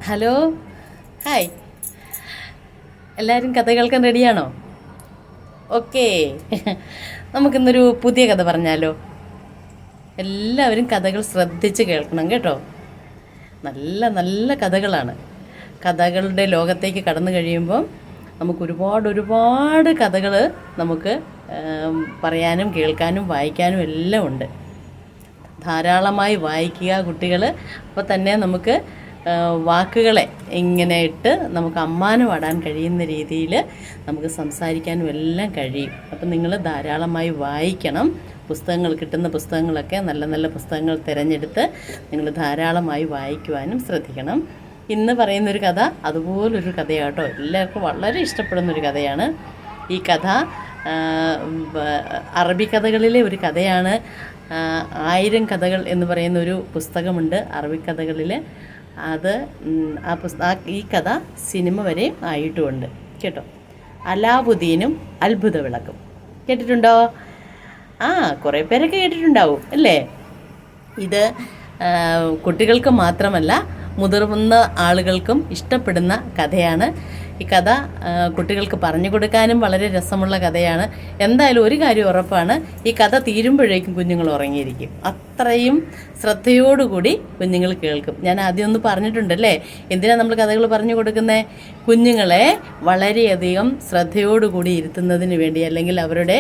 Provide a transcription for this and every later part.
Hello, hi. എല്ലാവരും കഥ കേൾക്കാൻ റെഡിയാണോ? ഓക്കേ. നമുക്കിന്നൊരു പുതിയ കഥ പറഞ്ഞാലോ? എല്ലാവരും കഥകൾ ശ്രദ്ധിച്ച് കേൾക്കണം കേട്ടോ. നല്ല നല്ല കഥകളാണ്. കഥകളുടെ ലോകത്തേക്ക് കടന്നു കഴിയുമ്പം നമുക്ക് ഒരുപാട് കഥകൾ നമുക്ക് പറയാനും കേൾക്കാനും വായിക്കാനും എല്ലാം ഉണ്ട്. ധാരാളമായി വായിക്കുക കുട്ടികൾ. അപ്പോൾ തന്നെ നമുക്ക് വാക്കുകളെ ഇങ്ങനെ ഇട്ട് നമുക്ക് അമ്മാനം പാടാൻ കഴിയുന്ന രീതിയിൽ നമുക്ക് സംസാരിക്കാനും എല്ലാം കഴിയും. അപ്പം നിങ്ങൾ ധാരാളമായി വായിക്കണം. പുസ്തകങ്ങൾ, കിട്ടുന്ന പുസ്തകങ്ങളൊക്കെ നല്ല നല്ല പുസ്തകങ്ങൾ തിരഞ്ഞെടുത്ത് നിങ്ങൾ ധാരാളമായി വായിക്കുവാനും ശ്രദ്ധിക്കണം. ഇന്ന് പറയുന്നൊരു കഥ അതുപോലൊരു കഥയാട്ടോ. എല്ലാവർക്കും വളരെ ഇഷ്ടപ്പെടുന്നൊരു കഥയാണ് ഈ കഥ. അറബി കഥകളിലെ ഒരു കഥയാണ്. 1000 കഥകൾ എന്ന് പറയുന്നൊരു പുസ്തകമുണ്ട് അറബിക്കഥകളിൽ. അത് ഈ കഥ സിനിമ വരെ ആയിട്ടുമുണ്ട് കേട്ടോ. അലാവുദ്ദീനും അത്ഭുത വിളക്കും കേട്ടിട്ടുണ്ടോ? കുറേ പേരൊക്കെ കേട്ടിട്ടുണ്ടാവും അല്ലേ? ഇത് കുട്ടികൾക്ക് മാത്രമല്ല മുതിർന്ന ആളുകൾക്കും ഇഷ്ടപ്പെടുന്ന കഥയാണ്. ഈ കഥ കുട്ടികൾക്ക് പറഞ്ഞു കൊടുക്കാനും വളരെ രസമുള്ള കഥയാണ്. എന്തായാലും ഒരു കാര്യം ഉറപ്പാണ്, ഈ കഥ തീരുമ്പോഴേക്കും കുഞ്ഞുങ്ങൾ ഉറങ്ങിയിരിക്കും. അത്രയും ശ്രദ്ധയോടുകൂടി കുഞ്ഞുങ്ങൾ കേൾക്കും. ഞാൻ ആദ്യം ഒന്ന് പറഞ്ഞിട്ടുണ്ടല്ലേ, എന്തിനാണ് നമ്മൾ കഥകൾ പറഞ്ഞു കൊടുക്കുന്നത്? കുഞ്ഞുങ്ങളെ വളരെയധികം ശ്രദ്ധയോടുകൂടി ഇരുത്തുന്നതിന് വേണ്ടി, അല്ലെങ്കിൽ അവരുടെ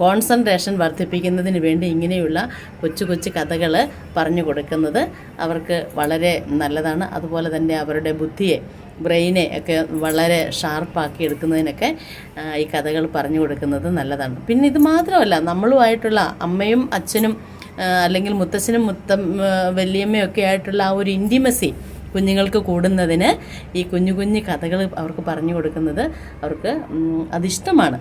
കോൺസെൻട്രേഷൻ വർദ്ധിപ്പിക്കുന്നതിന് വേണ്ടി ഇങ്ങനെയുള്ള കൊച്ചു കൊച്ചു കഥകൾ പറഞ്ഞു കൊടുക്കുന്നത് അവർക്ക് വളരെ നല്ലതാണ്. അതുപോലെ തന്നെ അവരുടെ ബുദ്ധിയെ, ബ്രെയിനെ ഒക്കെ വളരെ ഷാർപ്പാക്കി എടുക്കുന്നതിനൊക്കെ ഈ കഥകൾ പറഞ്ഞു കൊടുക്കുന്നത് നല്ലതാണ്. പിന്നെ ഇത് മാത്രമല്ല, നമ്മളുമായിട്ടുള്ള അമ്മയും അച്ഛനും അല്ലെങ്കിൽ മുത്തച്ഛനും വല്യമ്മയൊക്കെ ആയിട്ടുള്ള ആ ഒരു ഇൻറ്റിമസി കുഞ്ഞുങ്ങൾക്ക് കൂടുന്നതിന് ഈ കുഞ്ഞു കുഞ്ഞു കഥകൾ അവർക്ക് പറഞ്ഞു കൊടുക്കുന്നത് അവർക്ക് അതിഷ്ടമാണ്.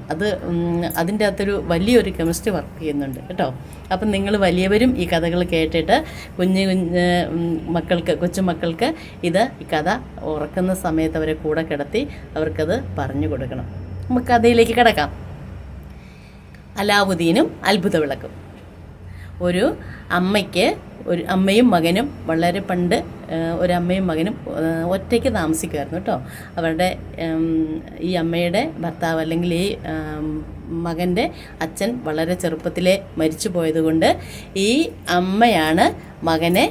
അതിൻ്റെ അകത്തൊരു വലിയൊരു കെമിസ്ട്രി വർക്ക് ചെയ്യുന്നുണ്ട് കേട്ടോ. അപ്പം നിങ്ങൾ വലിയവരും ഈ കഥകൾ കേട്ടിട്ട് കൊച്ചുമക്കൾക്ക് ഈ കഥ ഉറക്കുന്ന സമയത്ത് അവരെ കൂടെ കിടത്തി അവർക്കത് പറഞ്ഞു കൊടുക്കണം. നമുക്ക് കഥയിലേക്ക് കിടക്കാം. അലാവുദ്ദീനും അത്ഭുത വിളക്കും. ഒരു അമ്മയും മകനും വളരെ പണ്ട് ഒരമ്മയും മകനും ഒറ്റയ്ക്ക് താമസിക്കുമായിരുന്നു കേട്ടോ. അവരുടെ ഈ അമ്മയുടെ ഭർത്താവ്, അല്ലെങ്കിൽ ഈ മകൻ്റെ അച്ഛൻ വളരെ ചെറുപ്പത്തിലേ മരിച്ചു പോയതുകൊണ്ട് ഈ അമ്മയാണ് മകനെ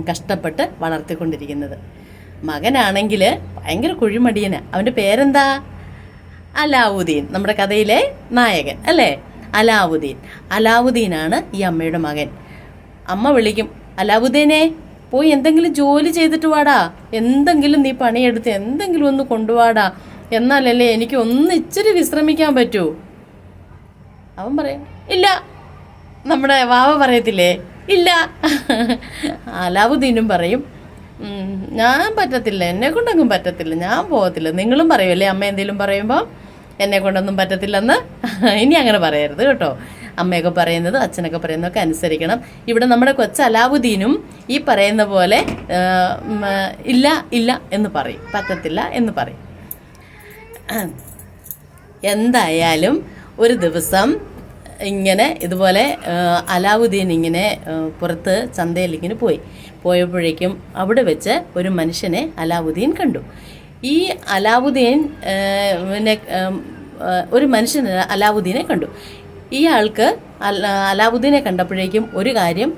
കഷ്ടപ്പെട്ട് വളർത്തിക്കൊണ്ടിരിക്കുന്നത്. മകനാണെങ്കിൽ ഭയങ്കര കുഴിമടിയനാണ്. അവൻ്റെ പേരെന്താ? അലാവുദ്ദീൻ. നമ്മുടെ കഥയിലെ നായകൻ അല്ലേ? അലാവുദ്ദീനാണ് ഈ അമ്മയുടെ മകൻ. അമ്മ വിളിക്കും, അലാവുദ്ദീനെ പോയി എന്തെങ്കിലും ജോലി ചെയ്തിട്ട് വാടാ, എന്തെങ്കിലും നീ പണിയെടുത്ത് എന്തെങ്കിലും ഒന്ന് കൊണ്ടുവാടാ, എന്നാലല്ലേ എനിക്ക് ഒന്ന് ഇച്ചിരി വിശ്രമിക്കാൻ പറ്റൂ. അവൻ പറയും, ഇല്ല. നമ്മുടെ വാവ പറയത്തില്ലേ, ഇല്ല. അലാവുദ്ദീനും പറയും, ഞാൻ പറ്റത്തില്ല, എന്നെ കൊണ്ടൊന്നും പറ്റത്തില്ല, ഞാൻ പോകത്തില്ല. നിങ്ങളും പറയുമല്ലേ അമ്മ എന്തെങ്കിലും പറയുമ്പോൾ എന്നെ കൊണ്ടൊന്നും പറ്റത്തില്ലെന്ന്? ഇനി അങ്ങനെ പറയരുത് കേട്ടോ. അമ്മയൊക്കെ പറയുന്നത് അച്ഛനൊക്കെ പറയുന്നതൊക്കെ അനുസരിക്കണം. ഇവിടെ നമ്മുടെ അലാവുദ്ദീനും ഈ പറയുന്ന പോലെ ഇല്ല ഇല്ല എന്ന് പറയും, പറ്റത്തില്ല എന്ന് പറയും. എന്തായാലും ഒരു ദിവസം ഇങ്ങനെ ഇതുപോലെ അലാവുദ്ദീൻ ഇങ്ങനെ പുറത്ത് ചന്തയിൽ ഇങ്ങനെ പോയപ്പോഴേക്കും അവിടെ വെച്ച് ഒരു മനുഷ്യനെ അലാവുദ്ദീൻ കണ്ടു. ഈ ഒരു മനുഷ്യൻ അലാവുദ്ദീനെ കണ്ടു. ഈ ആൾക്ക് അലാവുദ്ദീനെ കണ്ടപ്പോഴേക്കും ഒരു കാര്യം